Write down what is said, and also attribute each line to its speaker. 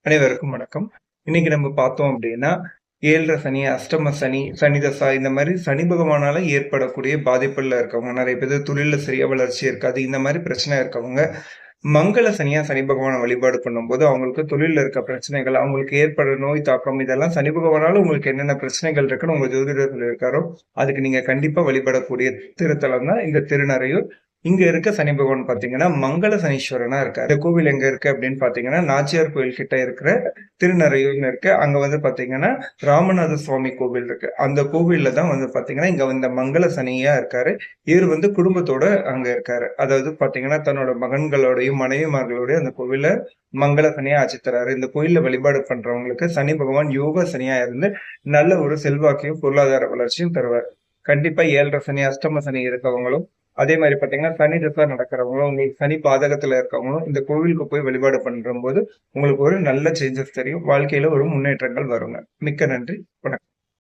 Speaker 1: அனைவருக்கும் வணக்கம். இன்னைக்கு நம்ம பார்த்தோம் அப்படின்னா, 7 சனி, அஷ்டம சனி, சனி தசா இந்த மாரி சனி பகவானால ஏற்படக்கூடிய பாதிப்புல இருக்கவங்க, நெறைய பேரு தொழில்ல சரியா வளர்ச்சி இருக்காது. இந்த மாரி பிரச்சனை இருக்கவங்க, மங்கள சனியா சனி பகவான வழிபாடு பண்ணும்போது, அவங்களுக்கு தொழில்ல இருக்க பிரச்சனைகள், அவங்களுக்கு ஏற்படுற நோய் தாக்கம் இதெல்லாம் சனி பகவானால உங்களுக்கு என்னென்ன பிரச்சனைகள் இருக்குன்னு உங்க ஜோதிடர் சொல்லியிருக்காரோ, அதுக்கு நீங்க கண்டிப்பா வழிபடக்கூடிய திருத்தலம் தான் இந்த திருநறையூர். இங்க இருக்க சனி பகவான் பார்த்தீங்கன்னா, மங்கள சனீஸ்வரனா இருக்காரு. இந்த கோவில் எங்க இருக்கு அப்படின்னு பார்த்தீங்கன்னா, நாச்சியார் கோயில் கிட்ட இருக்கிற திருநறையூர்னு இருக்கு. அங்க வந்து பார்த்தீங்கன்னா, ராமநாத சுவாமி கோவில் இருக்கு. அந்த கோவில்ல தான் வந்து பார்த்தீங்கன்னா, இங்க இந்த மங்கள சனியா இருக்காரு. இவரு வந்து குடும்பத்தோட அங்க இருக்காரு. அதாவது பார்த்தீங்கன்னா, தன்னோட மகன்களோடையும், மனைவிமார்களோடையும் அந்த கோவில்ல மங்கள சனியா ஆட்சி தராரு. இந்த கோயில்ல வழிபாடு பண்றவங்களுக்கு சனி பகவான் யோக சனியா இருந்து நல்ல ஒரு செல்வாக்கையும், பொருளாதார வளர்ச்சியும் தருவார். கண்டிப்பா 7 சனி, அஷ்டம சனி இருக்கவங்களும், அதே மாரி பார்த்தீங்கன்னா, சனி தசா நடக்கிறவங்களும், உங்களுக்கு சனி பாதகத்துல இருக்கவங்களும் இந்த கோவிலுக்கு போய் வழிபாடு பண்ணும்போது, உங்களுக்கு ஒரு நல்ல சேஞ்சஸ் தெரியும். வாழ்க்கையில ஒரு முன்னேற்றங்கள் வருங்க. மிக்க நன்றி. வணக்கம்.